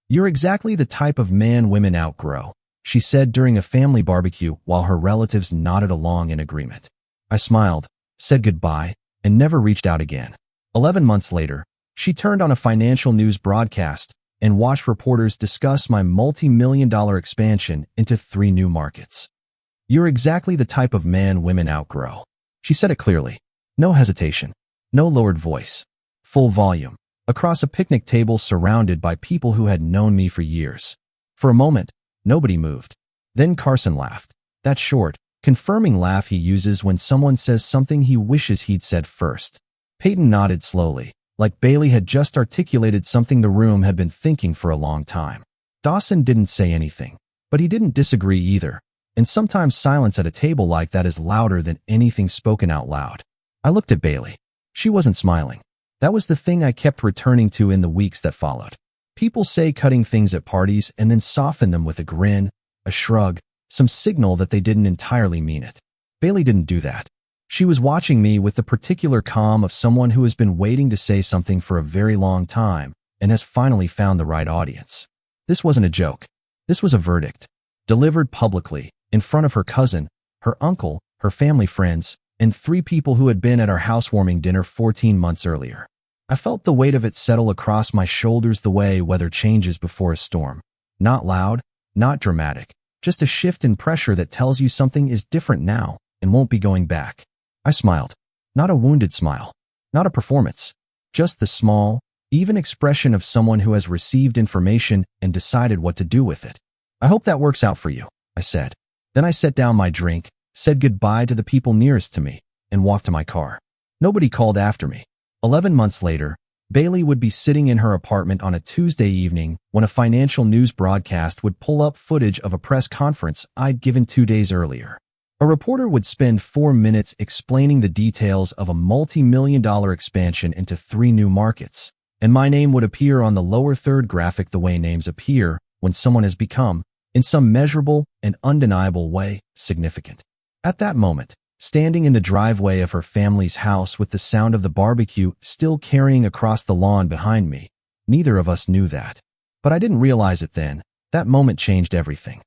"You're exactly the type of man women outgrow," she said during a family barbecue while her relatives nodded along in agreement. I smiled, said goodbye, and never reached out again. 11 months later, she turned on a financial news broadcast and watched reporters discuss my multi-million-dollar expansion into 3 new markets. "You're exactly the type of man women outgrow." She said it clearly. No hesitation. No lowered voice. Full volume. Across a picnic table surrounded by people who had known me for years. For a moment, nobody moved. Then Carson laughed. That short, confirming laugh he uses when someone says something he wishes he'd said first. Peyton nodded slowly, like Bailey had just articulated something the room had been thinking for a long time. Dawson didn't say anything, but he didn't disagree either, and sometimes silence at a table like that is louder than anything spoken out loud. I looked at Bailey. She wasn't smiling. That was the thing I kept returning to in the weeks that followed. People say cutting things at parties and then soften them with a grin, a shrug, some signal that they didn't entirely mean it. Bailey didn't do that. She was watching me with the particular calm of someone who has been waiting to say something for a very long time and has finally found the right audience. This wasn't a joke. This was a verdict. Delivered publicly, in front of her cousin, her uncle, her family friends, and 3 people who had been at our housewarming dinner 14 months earlier. I felt the weight of it settle across my shoulders the way weather changes before a storm. Not loud, not dramatic, just a shift in pressure that tells you something is different now and won't be going back. I smiled. Not a wounded smile. Not a performance. Just the small, even expression of someone who has received information and decided what to do with it. "I hope that works out for you," I said. Then I set down my drink, said goodbye to the people nearest to me, and walked to my car. Nobody called after me. 11 months later, Bailey would be sitting in her apartment on a Tuesday evening when a financial news broadcast would pull up footage of a press conference I'd given 2 days earlier. A reporter would spend 4 minutes explaining the details of a multi-million-dollar expansion into 3 new markets, and my name would appear on the lower third graphic the way names appear when someone has become, in some measurable and undeniable way, significant. At that moment, standing in the driveway of her family's house with the sound of the barbecue still carrying across the lawn behind me, neither of us knew that. But I didn't realize it then. That moment changed everything.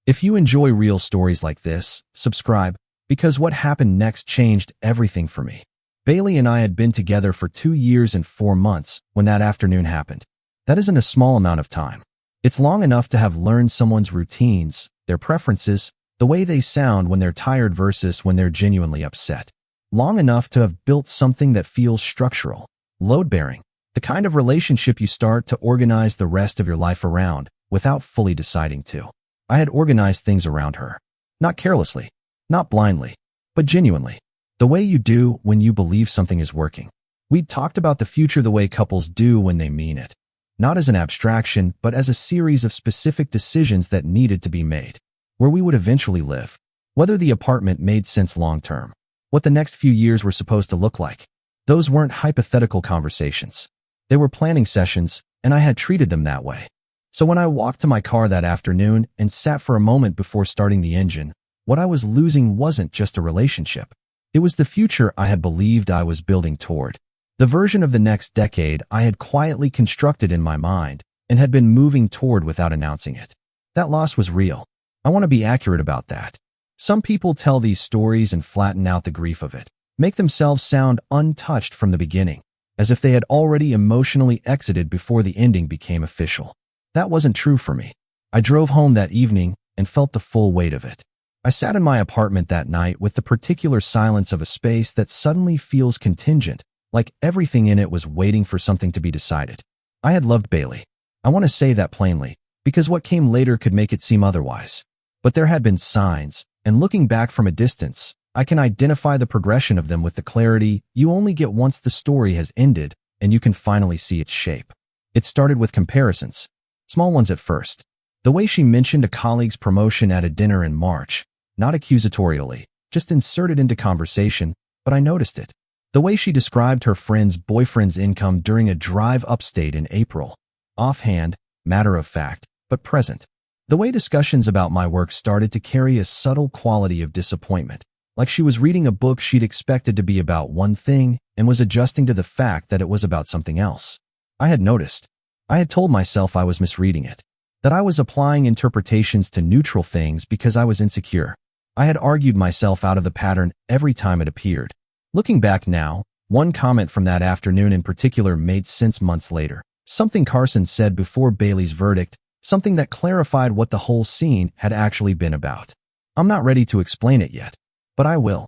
If you enjoy real stories like this, subscribe, because what happened next changed everything for me. Bailey and I had been together for 2 years and 4 months when that afternoon happened. That isn't a small amount of time. It's long enough to have learned someone's routines, their preferences, the way they sound when they're tired versus when they're genuinely upset. Long enough to have built something that feels structural, load-bearing, the kind of relationship you start to organize the rest of your life around without fully deciding to. I had organized things around her. Not carelessly, not blindly, but genuinely. The way you do when you believe something is working. We'd talked about the future the way couples do when they mean it. Not as an abstraction, but as a series of specific decisions that needed to be made. Where we would eventually live. Whether the apartment made sense long-term. What the next few years were supposed to look like. Those weren't hypothetical conversations. They were planning sessions, and I had treated them that way. So when I walked to my car that afternoon and sat for a moment before starting the engine, what I was losing wasn't just a relationship. It was the future I had believed I was building toward. The version of the next decade I had quietly constructed in my mind and had been moving toward without announcing it. That loss was real. I want to be accurate about that. Some people tell these stories and flatten out the grief of it, make themselves sound untouched from the beginning, as if they had already emotionally exited before the ending became official. That wasn't true for me. I drove home that evening and felt the full weight of it. I sat in my apartment that night with the particular silence of a space that suddenly feels contingent, like everything in it was waiting for something to be decided. I had loved Bailey. I want to say that plainly, because what came later could make it seem otherwise. But there had been signs, and looking back from a distance, I can identify the progression of them with the clarity you only get once the story has ended and you can finally see its shape. It started with comparisons, small ones at first. The way she mentioned a colleague's promotion at a dinner in March, not accusatorially, just inserted into conversation, but I noticed it. The way she described her friend's boyfriend's income during a drive upstate in April, offhand, matter of fact, but present. The way discussions about my work started to carry a subtle quality of disappointment, like she was reading a book she'd expected to be about one thing and was adjusting to the fact that it was about something else. I had noticed. I had told myself I was misreading it, that I was applying interpretations to neutral things because I was insecure. I had argued myself out of the pattern every time it appeared. Looking back now, one comment from that afternoon in particular made sense months later. Something Carson said before Bailey's verdict, something that clarified what the whole scene had actually been about. I'm not ready to explain it yet, but I will.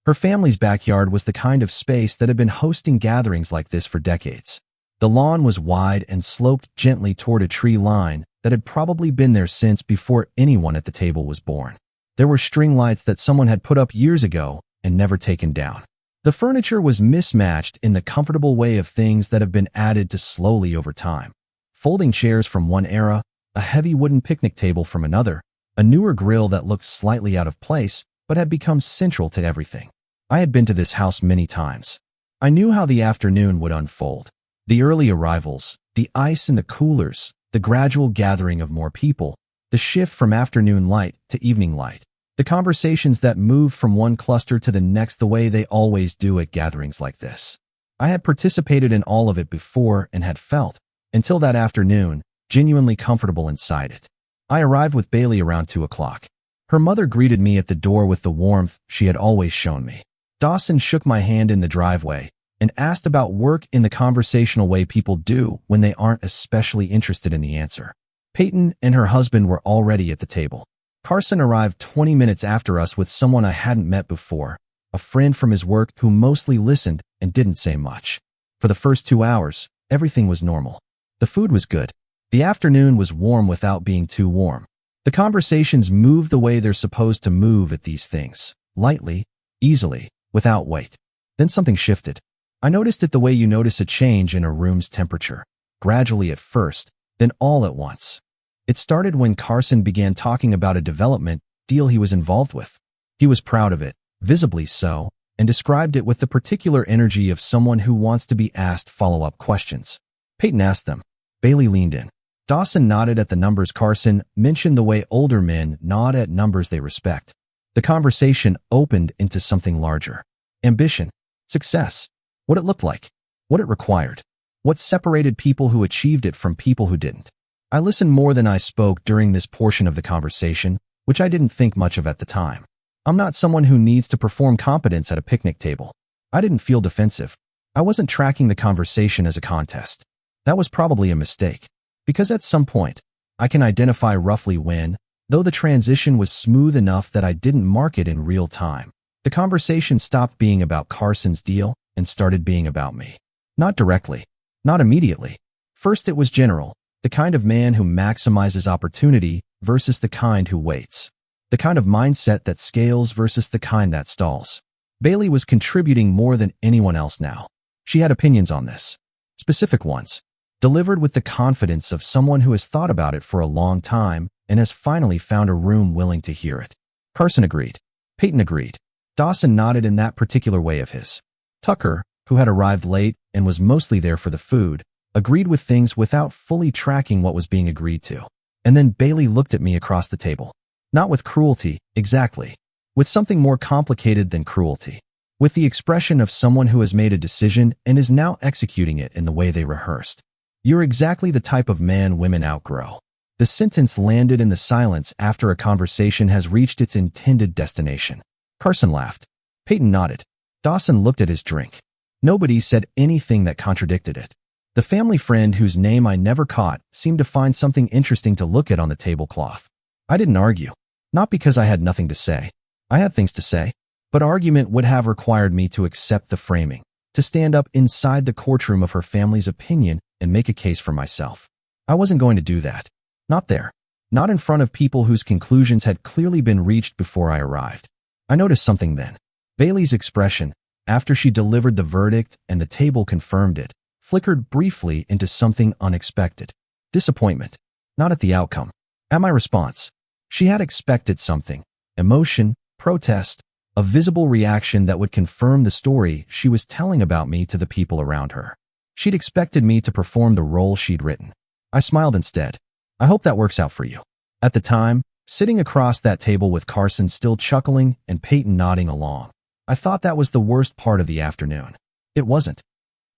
Her family's backyard was the kind of space that had been hosting gatherings like this for decades. The lawn was wide and sloped gently toward a tree line that had probably been there since before anyone at the table was born. There were string lights that someone had put up years ago and never taken down. The furniture was mismatched in the comfortable way of things that have been added to slowly over time. Folding chairs from one era, a heavy wooden picnic table from another, a newer grill that looked slightly out of place but had become central to everything. I had been to this house many times. I knew how the afternoon would unfold. The early arrivals, the ice in the coolers, the gradual gathering of more people, the shift from afternoon light to evening light, the conversations that moved from one cluster to the next the way they always do at gatherings like this. I had participated in all of it before and had felt, until that afternoon, genuinely comfortable inside it. I arrived with Bailey around 2 o'clock. Her mother greeted me at the door with the warmth she had always shown me. Dawson shook my hand in the driveway and asked about work in the conversational way people do when they aren't especially interested in the answer. Peyton and her husband were already at the table. Carson arrived 20 minutes after us with someone I hadn't met before, a friend from his work who mostly listened and didn't say much. For the first 2 hours, everything was normal. The food was good. The afternoon was warm without being too warm. The conversations moved the way they're supposed to move at these things, lightly, easily, without weight. Then something shifted. I noticed it the way you notice a change in a room's temperature, gradually at first, then all at once. It started when Carson began talking about a development deal he was involved with. He was proud of it, visibly so, and described it with the particular energy of someone who wants to be asked follow-up questions. Peyton asked them. Bailey leaned in. Dawson nodded at the numbers Carson mentioned the way older men nod at numbers they respect. The conversation opened into something larger. Ambition, success, what it looked like, what it required, what separated people who achieved it from people who didn't. I listened more than I spoke during this portion of the conversation, which I didn't think much of at the time. I'm not someone who needs to perform competence at a picnic table. I didn't feel defensive. I wasn't tracking the conversation as a contest. That was probably a mistake, because at some point, I can identify roughly when, though the transition was smooth enough that I didn't mark it in real time, the conversation stopped being about Carson's deal and started being about me. Not directly, not immediately. First it was general, the kind of man who maximizes opportunity versus the kind who waits. The kind of mindset that scales versus the kind that stalls. Bailey was contributing more than anyone else now. She had opinions on this. Specific ones. Delivered with the confidence of someone who has thought about it for a long time and has finally found a room willing to hear it. Carson agreed. Peyton agreed. Dawson nodded in that particular way of his. Tucker, who had arrived late and was mostly there for the food, agreed with things without fully tracking what was being agreed to. And then Bailey looked at me across the table. Not with cruelty, exactly. With something more complicated than cruelty. With the expression of someone who has made a decision and is now executing it in the way they rehearsed. You're exactly the type of man women outgrow. The sentence landed in the silence after a conversation has reached its intended destination. Carson laughed. Peyton nodded. Dawson looked at his drink. Nobody said anything that contradicted it. The family friend whose name I never caught seemed to find something interesting to look at on the tablecloth. I didn't argue. Not because I had nothing to say. I had things to say. But argument would have required me to accept the framing, to stand up inside the courtroom of her family's opinion and make a case for myself. I wasn't going to do that. Not there. Not in front of people whose conclusions had clearly been reached before I arrived. I noticed something then. Bailey's expression, after she delivered the verdict and the table confirmed it, flickered briefly into something unexpected. Disappointment. Not at the outcome. At my response. She had expected something. Emotion, protest, a visible reaction that would confirm the story she was telling about me to the people around her. She'd expected me to perform the role she'd written. I smiled instead. I hope that works out for you. At the time, sitting across that table with Carson still chuckling and Peyton nodding along, I thought that was the worst part of the afternoon. It wasn't.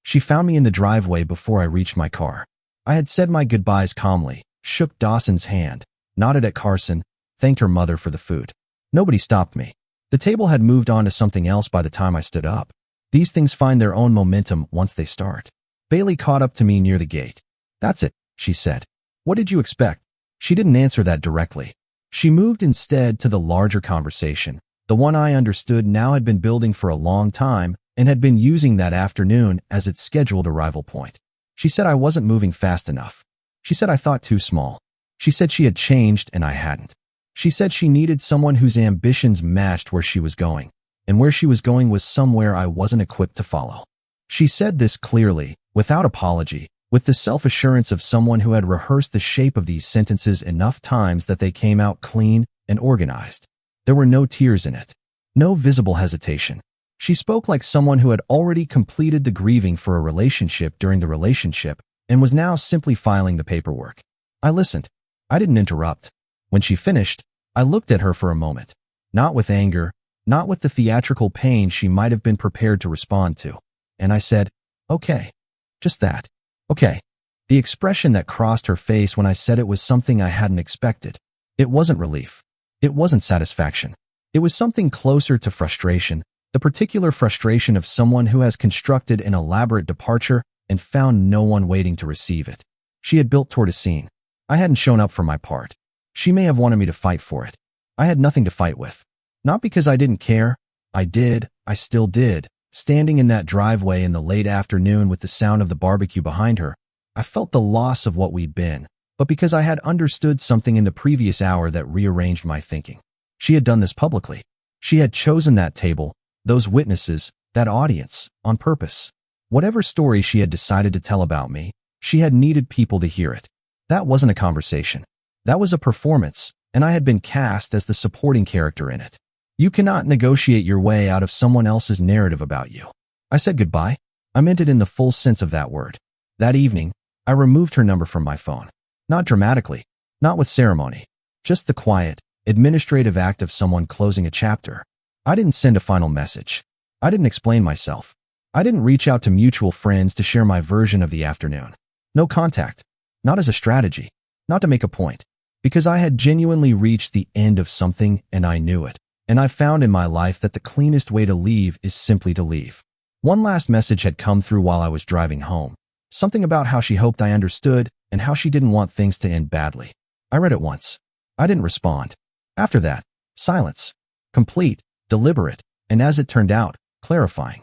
She found me in the driveway before I reached my car. I had said my goodbyes calmly, shook Dawson's hand, nodded at Carson, thanked her mother for the food. Nobody stopped me. The table had moved on to something else by the time I stood up. These things find their own momentum once they start. Bailey caught up to me near the gate. "That's it," she said. "What did you expect?" She didn't answer that directly. She moved instead to the larger conversation, the one I understood now had been building for a long time and had been using that afternoon as its scheduled arrival point. She said I wasn't moving fast enough. She said I thought too small. She said she had changed and I hadn't. She said she needed someone whose ambitions matched where she was going, and where she was going was somewhere I wasn't equipped to follow. She said this clearly, without apology, with the self-assurance of someone who had rehearsed the shape of these sentences enough times that they came out clean and organized. There were no tears in it. No visible hesitation. She spoke like someone who had already completed the grieving for a relationship during the relationship and was now simply filing the paperwork. I listened. I didn't interrupt. When she finished, I looked at her for a moment. Not with anger, not with the theatrical pain she might have been prepared to respond to. And I said, "Okay." Just that. "Okay." The expression that crossed her face when I said it was something I hadn't expected. It wasn't relief. It wasn't satisfaction. It was something closer to frustration, the particular frustration of someone who has constructed an elaborate departure and found no one waiting to receive it. She had built toward a scene. I hadn't shown up for my part. She may have wanted me to fight for it. I had nothing to fight with. Not because I didn't care. I did. I still did. Standing in that driveway in the late afternoon with the sound of the barbecue behind her, I felt the loss of what we'd been, but because I had understood something in the previous hour that rearranged my thinking. She had done this publicly. She had chosen that table, those witnesses, that audience, on purpose. Whatever story she had decided to tell about me, she had needed people to hear it. That wasn't a conversation. That was a performance, and I had been cast as the supporting character in it. You cannot negotiate your way out of someone else's narrative about you. I said goodbye. I meant it in the full sense of that word. That evening, I removed her number from my phone. Not dramatically, not with ceremony, just the quiet, administrative act of someone closing a chapter. I didn't send a final message. I didn't explain myself. I didn't reach out to mutual friends to share my version of the afternoon. No contact. Not as a strategy. Not to make a point. Because I had genuinely reached the end of something and I knew it. And I found in my life that the cleanest way to leave is simply to leave. One last message had come through while I was driving home. Something about how she hoped I understood and how she didn't want things to end badly. I read it once. I didn't respond. After that, silence. Complete, deliberate, and as it turned out, clarifying.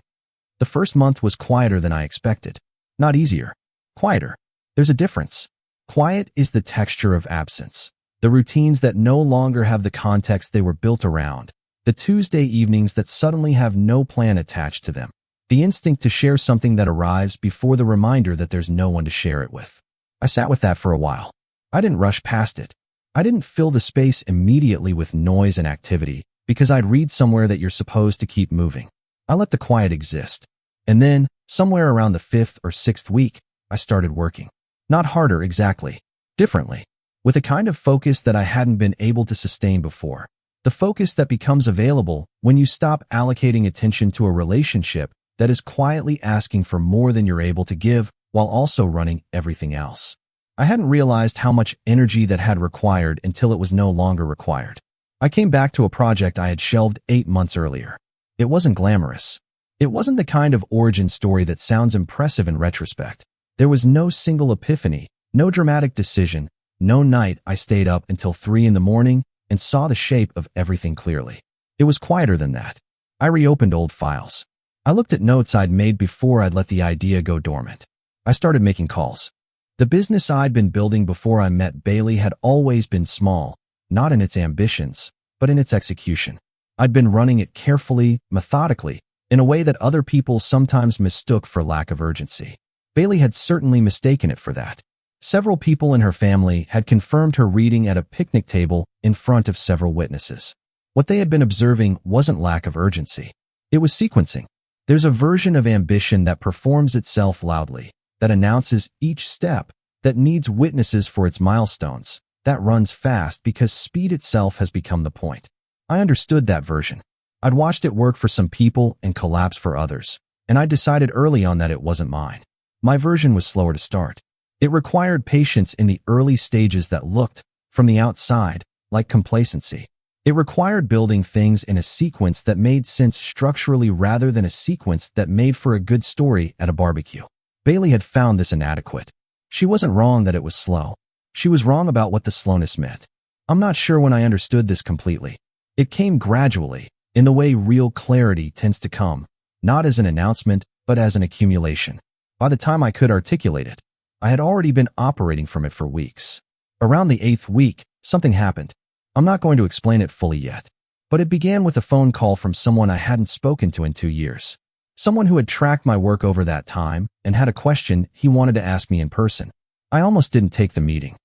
The first month was quieter than I expected. Not easier. Quieter. There's a difference. Quiet is the texture of absence. The routines that no longer have the context they were built around. The Tuesday evenings that suddenly have no plan attached to them. The instinct to share something that arrives before the reminder that there's no one to share it with. I sat with that for a while. I didn't rush past it. I didn't fill the space immediately with noise and activity because I'd read somewhere that you're supposed to keep moving. I let the quiet exist. And then, somewhere around the 5th or 6th week, I started working. Not harder exactly. Differently. With a kind of focus that I hadn't been able to sustain before. The focus that becomes available when you stop allocating attention to a relationship that is quietly asking for more than you're able to give while also running everything else. I hadn't realized how much energy that had required until it was no longer required. I came back to a project I had shelved 8 months earlier. It wasn't glamorous. It wasn't the kind of origin story that sounds impressive in retrospect. There was no single epiphany, no dramatic decision, no night I stayed up until 3 in the morning and saw the shape of everything clearly. It was quieter than that. I reopened old files. I looked at notes I'd made before I'd let the idea go dormant. I started making calls. The business I'd been building before I met Bailey had always been small, not in its ambitions, but in its execution. I'd been running it carefully, methodically, in a way that other people sometimes mistook for lack of urgency. Bailey had certainly mistaken it for that. Several people in her family had confirmed her reading at a picnic table in front of several witnesses. What they had been observing wasn't lack of urgency. It was sequencing. There's a version of ambition that performs itself loudly, that announces each step, that needs witnesses for its milestones, that runs fast because speed itself has become the point. I understood that version. I'd watched it work for some people and collapse for others, and I decided early on that it wasn't mine. My version was slower to start. It required patience in the early stages that looked, from the outside, like complacency. It required building things in a sequence that made sense structurally rather than a sequence that made for a good story at a barbecue. Bailey had found this inadequate. She wasn't wrong that it was slow. She was wrong about what the slowness meant. I'm not sure when I understood this completely. It came gradually, in the way real clarity tends to come, not as an announcement, but as an accumulation. By the time I could articulate it, I had already been operating from it for weeks. Around the 8th week, something happened. I'm not going to explain it fully yet, but it began with a phone call from someone I hadn't spoken to in 2 years. Someone who had tracked my work over that time and had a question he wanted to ask me in person. I almost didn't take the meeting.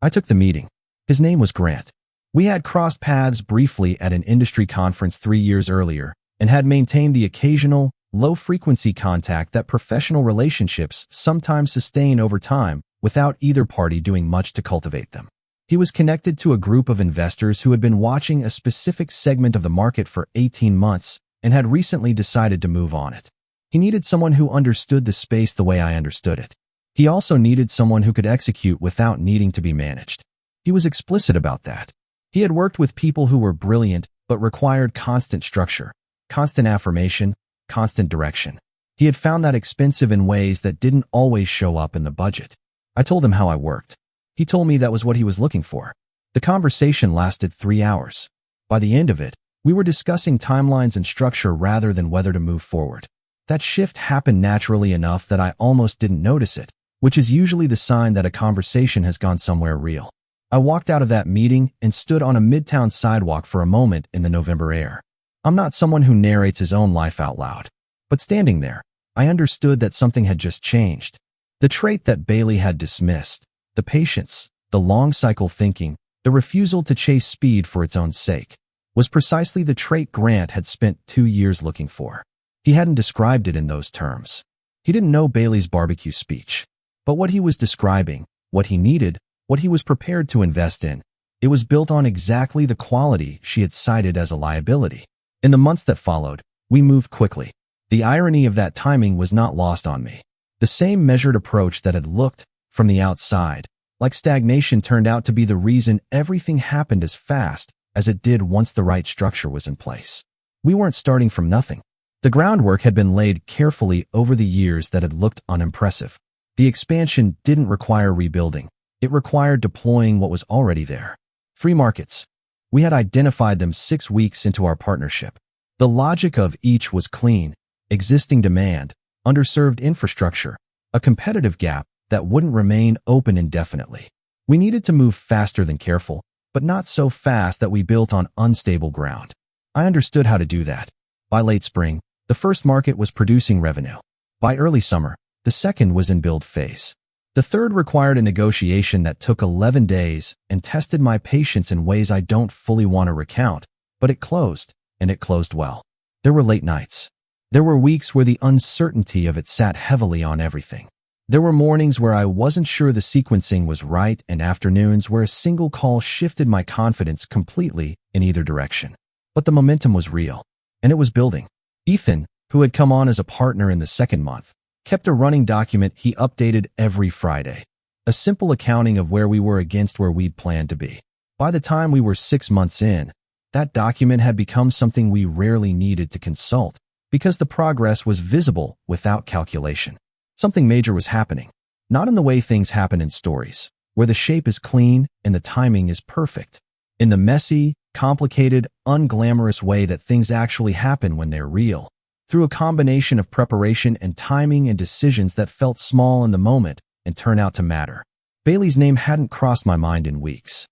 I took the meeting. His name was Grant. We had crossed paths briefly at an industry conference 3 years earlier and had maintained the occasional, low-frequency contact that professional relationships sometimes sustain over time without either party doing much to cultivate them. He was connected to a group of investors who had been watching a specific segment of the market for 18 months and had recently decided to move on it. He needed someone who understood the space the way I understood it. He also needed someone who could execute without needing to be managed. He was explicit about that. He had worked with people who were brilliant but required constant structure, constant affirmation, constant direction. He had found that expensive in ways that didn't always show up in the budget. I told him how I worked. He told me that was what he was looking for. The conversation lasted 3 hours. By the end of it, we were discussing timelines and structure rather than whether to move forward. That shift happened naturally enough that I almost didn't notice it, which is usually the sign that a conversation has gone somewhere real. I walked out of that meeting and stood on a midtown sidewalk for a moment in the November air. I'm not someone who narrates his own life out loud. But standing there, I understood that something had just changed. The trait that Bailey had dismissed, the patience, the long-cycle thinking, the refusal to chase speed for its own sake, was precisely the trait Grant had spent 2 years looking for. He hadn't described it in those terms. He didn't know Bailey's barbecue speech. But what he was describing, what he needed, what he was prepared to invest in, it was built on exactly the quality she had cited as a liability. In the months that followed, we moved quickly. The irony of that timing was not lost on me. The same measured approach that had looked, from the outside, like stagnation turned out to be the reason everything happened as fast as it did once the right structure was in place. We weren't starting from nothing. The groundwork had been laid carefully over the years that had looked unimpressive. The expansion didn't require rebuilding. It required deploying what was already there. Free markets. We had identified them 6 weeks into our partnership. The logic of each was clean, existing demand, underserved infrastructure, a competitive gap that wouldn't remain open indefinitely. We needed to move faster than careful, but not so fast that we built on unstable ground. I understood how to do that. By late spring, the first market was producing revenue. By early summer, the second was in build phase. The third required a negotiation that took 11 days and tested my patience in ways I don't fully want to recount, but it closed, and it closed well. There were late nights. There were weeks where the uncertainty of it sat heavily on everything. There were mornings where I wasn't sure the sequencing was right and afternoons where a single call shifted my confidence completely in either direction. But the momentum was real, and it was building. Ethan, who had come on as a partner in the second month, kept a running document he updated every Friday, a simple accounting of where we were against where we'd planned to be. By the time we were 6 months in, that document had become something we rarely needed to consult because the progress was visible without calculation. Something major was happening, not in the way things happen in stories, where the shape is clean and the timing is perfect. In the messy, complicated, unglamorous way that things actually happen when they're real. Through a combination of preparation and timing and decisions that felt small in the moment and turned out to matter. Bailey's name hadn't crossed my mind in weeks.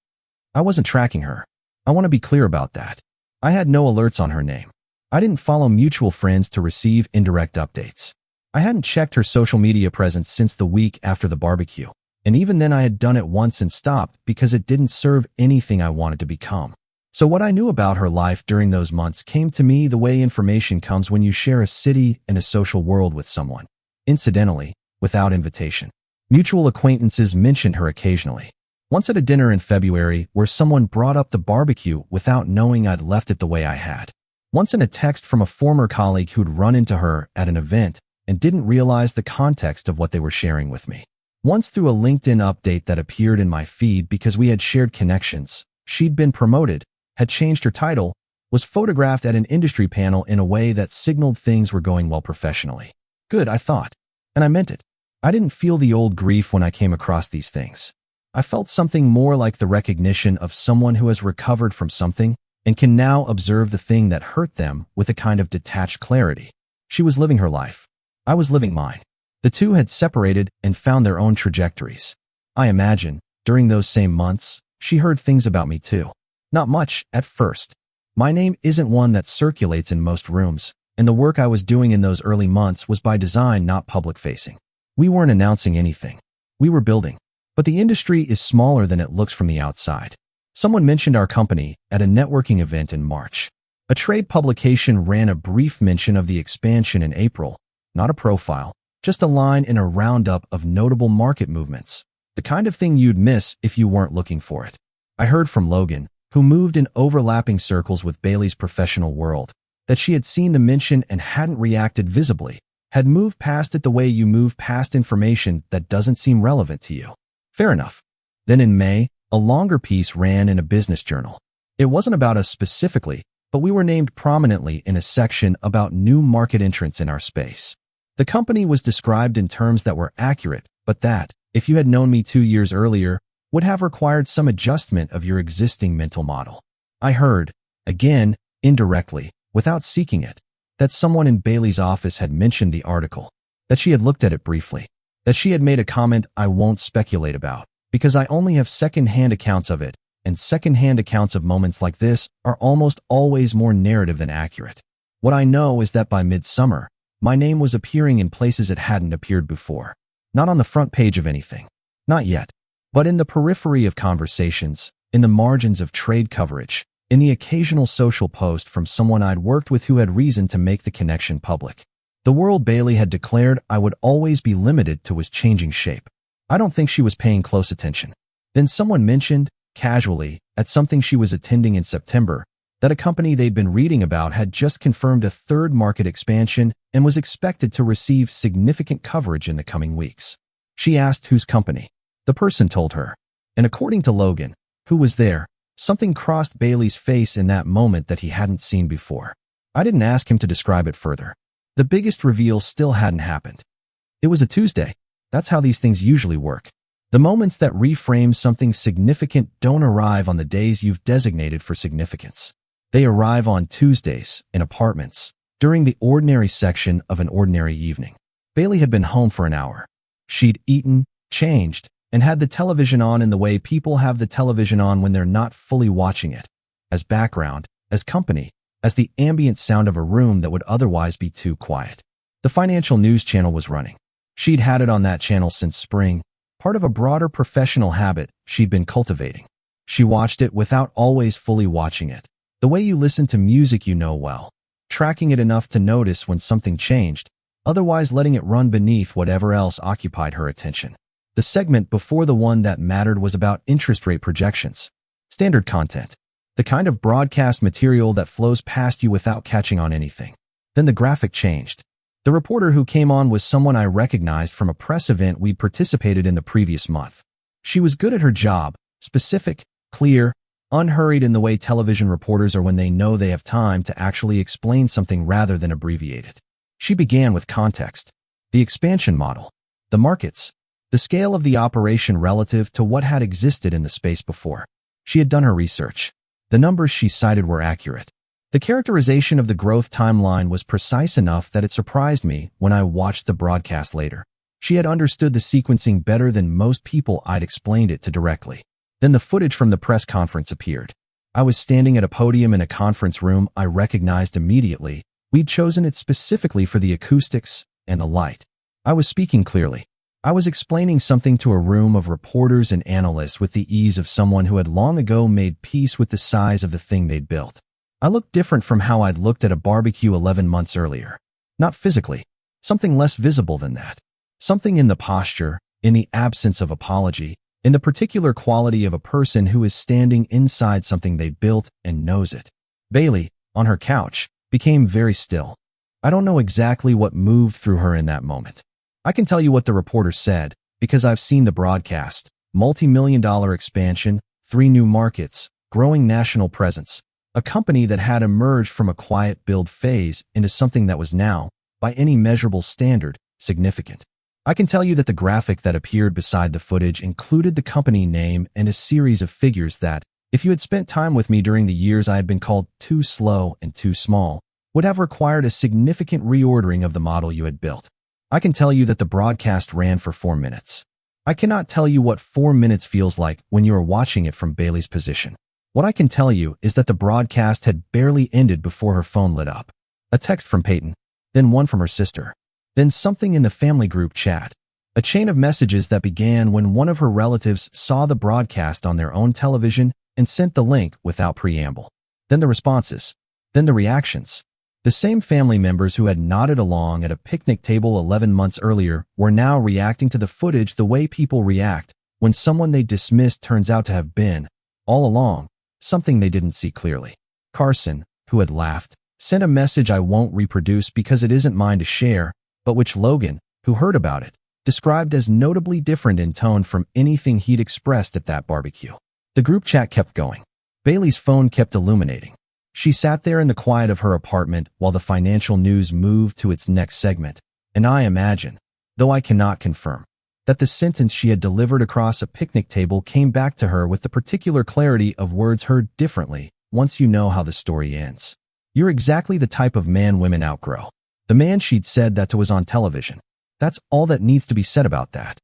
I wasn't tracking her. I want to be clear about that. I had no alerts on her name. I didn't follow mutual friends to receive indirect updates. I hadn't checked her social media presence since the week after the barbecue, and even then I had done it once and stopped because it didn't serve anything I wanted to become. So what I knew about her life during those months came to me the way information comes when you share a city and a social world with someone. Incidentally, without invitation. Mutual acquaintances mentioned her occasionally. Once at a dinner in February where someone brought up the barbecue without knowing I'd left it the way I had. Once in a text from a former colleague who'd run into her at an event and didn't realize the context of what they were sharing with me. Once through a LinkedIn update that appeared in my feed because we had shared connections. She'd been promoted, had changed her title, was photographed at an industry panel in a way that signaled things were going well professionally. Good, I thought. And I meant it. I didn't feel the old grief when I came across these things. I felt something more like the recognition of someone who has recovered from something and can now observe the thing that hurt them with a kind of detached clarity. She was living her life. I was living mine. The two had separated and found their own trajectories. I imagine, during those same months, she heard things about me too. Not much, at first. My name isn't one that circulates in most rooms, and the work I was doing in those early months was by design not public-facing. We weren't announcing anything. We were building. But the industry is smaller than it looks from the outside. Someone mentioned our company at a networking event in March. A trade publication ran a brief mention of the expansion in April, not a profile, just a line in a roundup of notable market movements, the kind of thing you'd miss if you weren't looking for it. I heard from Logan, who moved in overlapping circles with Bailey's professional world, that she had seen the mention and hadn't reacted visibly, had moved past it the way you move past information that doesn't seem relevant to you. Fair enough. Then in May, a longer piece ran in a business journal. It wasn't about us specifically, but we were named prominently in a section about new market entrants in our space. The company was described in terms that were accurate, but that, if you had known me 2 years earlier, would have required some adjustment of your existing mental model. I heard, again, indirectly, without seeking it, that someone in Bailey's office had mentioned the article, that she had looked at it briefly, that she had made a comment I won't speculate about, because I only have second-hand accounts of it, and second-hand accounts of moments like this are almost always more narrative than accurate. What I know is that by midsummer, my name was appearing in places it hadn't appeared before. Not on the front page of anything. Not yet. But in the periphery of conversations, in the margins of trade coverage, in the occasional social post from someone I'd worked with who had reason to make the connection public. The world Bailey had declared I would always be limited to was changing shape. I don't think she was paying close attention. Then someone mentioned, casually, at something she was attending in September, that a company they'd been reading about had just confirmed a third market expansion and was expected to receive significant coverage in the coming weeks. She asked whose company. The person told her. And according to Logan, who was there, something crossed Bailey's face in that moment that he hadn't seen before. I didn't ask him to describe it further. The biggest reveal still hadn't happened. It was a Tuesday. That's how these things usually work. The moments that reframe something significant don't arrive on the days you've designated for significance. They arrive on Tuesdays, in apartments, during the ordinary section of an ordinary evening. Bailey had been home for an hour. She'd eaten, changed, and had the television on in the way people have the television on when they're not fully watching it, as background, as company, as the ambient sound of a room that would otherwise be too quiet. The financial news channel was running. She'd had it on that channel since spring, part of a broader professional habit she'd been cultivating. She watched it without always fully watching it, the way you listen to music you know well, tracking it enough to notice when something changed, otherwise letting it run beneath whatever else occupied her attention. The segment before the one that mattered was about interest rate projections. Standard content. The kind of broadcast material that flows past you without catching on anything. Then the graphic changed. The reporter who came on was someone I recognized from a press event we'd participated in the previous month. She was good at her job, specific, clear, unhurried in the way television reporters are when they know they have time to actually explain something rather than abbreviate it. She began with context. The expansion model. The markets. The scale of the operation relative to what had existed in the space before. She had done her research. The numbers she cited were accurate. The characterization of the growth timeline was precise enough that it surprised me when I watched the broadcast later. She had understood the sequencing better than most people I'd explained it to directly. Then the footage from the press conference appeared. I was standing at a podium in a conference room I recognized immediately. We'd chosen it specifically for the acoustics and the light. I was speaking clearly. I was explaining something to a room of reporters and analysts with the ease of someone who had long ago made peace with the size of the thing they'd built. I looked different from how I'd looked at a barbecue 11 months earlier. Not physically. Something less visible than that. Something in the posture, in the absence of apology, in the particular quality of a person who is standing inside something they built and knows it. Bailey, on her couch, became very still. I don't know exactly what moved through her in that moment. I can tell you what the reporter said, Because I've seen the broadcast, multi-million-dollar expansion, 3 new markets, growing national presence, a company that had emerged from a quiet build phase into something that was now, by any measurable standard, significant. I can tell you that the graphic that appeared beside the footage included the company name and a series of figures that, if you had spent time with me during the years I had been called too slow and too small, would have required a significant reordering of the model you had built. I can tell you that the broadcast ran for 4 minutes. I cannot tell you what 4 minutes feels like when you are watching it from Bailey's position. What I can tell you is that the broadcast had barely ended before her phone lit up. A text from Peyton, then one from her sister, then something in the family group chat. A chain of messages that began when one of her relatives saw the broadcast on their own television and sent the link without preamble. Then the responses. Then the reactions. The same family members who had nodded along at a picnic table 11 months earlier were now reacting to the footage the way people react when someone they dismissed turns out to have been, all along, something they didn't see clearly. Carson, who had laughed, sent a message I won't reproduce because it isn't mine to share, but which Logan, who heard about it, described as notably different in tone from anything he'd expressed at that barbecue. The group chat kept going. Bailey's phone kept illuminating. She sat there in the quiet of her apartment while the financial news moved to its next segment, and I imagine, though I cannot confirm, that the sentence she had delivered across a picnic table came back to her with the particular clarity of words heard differently once you know how the story ends. You're exactly the type of man women outgrow. The man she'd said that to was on television. That's all that needs to be said about that.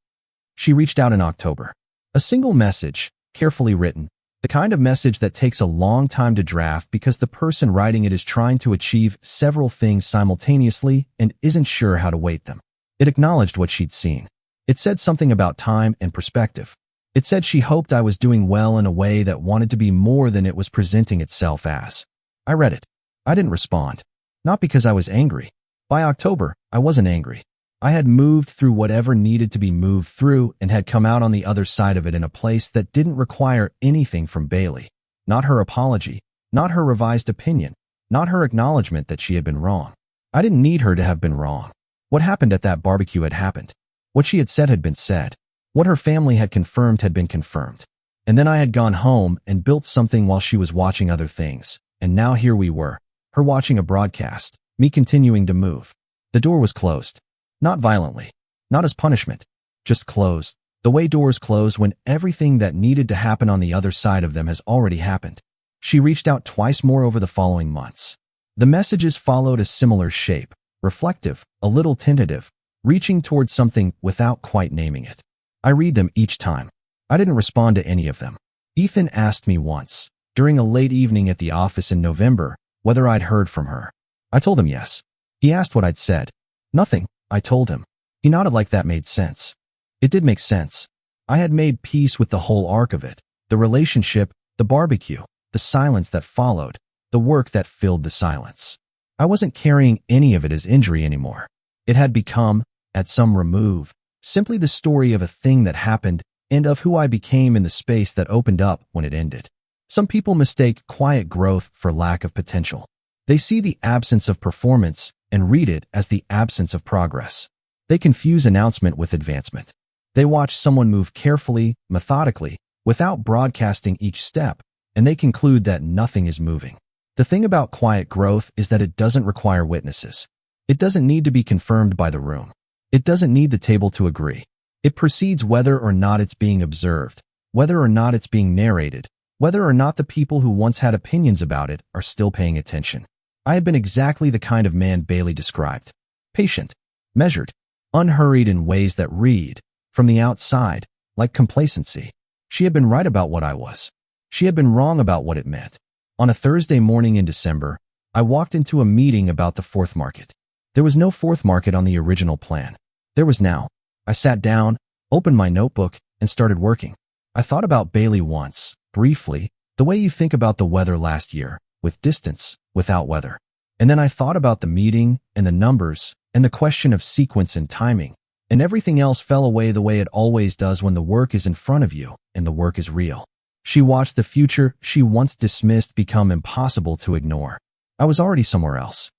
She reached out in October. A single message, carefully written, the kind of message that takes a long time to draft because the person writing it is trying to achieve several things simultaneously and isn't sure how to weight them. It acknowledged what she'd seen. It said something about time and perspective. It said she hoped I was doing well in a way that wanted to be more than it was presenting itself as. I read it. I didn't respond. Not because I was angry. By October, I wasn't angry. I had moved through whatever needed to be moved through and had come out on the other side of it in a place that didn't require anything from Bailey. Not her apology, not her revised opinion, not her acknowledgement that she had been wrong. I didn't need her to have been wrong. What happened at that barbecue had happened. What she had said had been said. What her family had confirmed had been confirmed. And then I had gone home and built something while she was watching other things. And now here we were, her watching a broadcast, me continuing to move. The door was closed. Not violently. Not as punishment. Just closed. The way doors close when everything that needed to happen on the other side of them has already happened. She reached out twice more over the following months. The messages followed a similar shape, reflective, a little tentative, reaching towards something without quite naming it. I read them each time. I didn't respond to any of them. Ethan asked me once, during a late evening at the office in November, whether I'd heard from her. I told him yes. He asked what I'd said. Nothing, I told him. He nodded like that made sense. It did make sense. I had made peace with the whole arc of it, the relationship, the barbecue, the silence that followed, the work that filled the silence. I wasn't carrying any of it as injury anymore. It had become, at some remove, simply the story of a thing that happened and of who I became in the space that opened up when it ended. Some people mistake quiet growth for lack of potential. They see the absence of performance and read it as the absence of progress. They confuse announcement with advancement. They watch someone move carefully, methodically, without broadcasting each step, and they conclude that nothing is moving. The thing about quiet growth is that it doesn't require witnesses. It doesn't need to be confirmed by the room. It doesn't need the table to agree. It proceeds whether or not it's being observed, whether or not it's being narrated, whether or not the people who once had opinions about it are still paying attention. I had been exactly the kind of man Bailey described. Patient, measured, unhurried in ways that read, from the outside, like complacency. She had been right about what I was. She had been wrong about what it meant. On a Thursday morning in December, I walked into a meeting about the fourth market. There was no fourth market on the original plan. There was now. I sat down, opened my notebook, and started working. I thought about Bailey once, briefly, the way you think about the weather last year, with distance, without weather. And then I thought about the meeting, and the numbers, and the question of sequence and timing, and everything else fell away the way it always does when the work is in front of you, and the work is real. She watched the future she once dismissed become impossible to ignore. I was already somewhere else.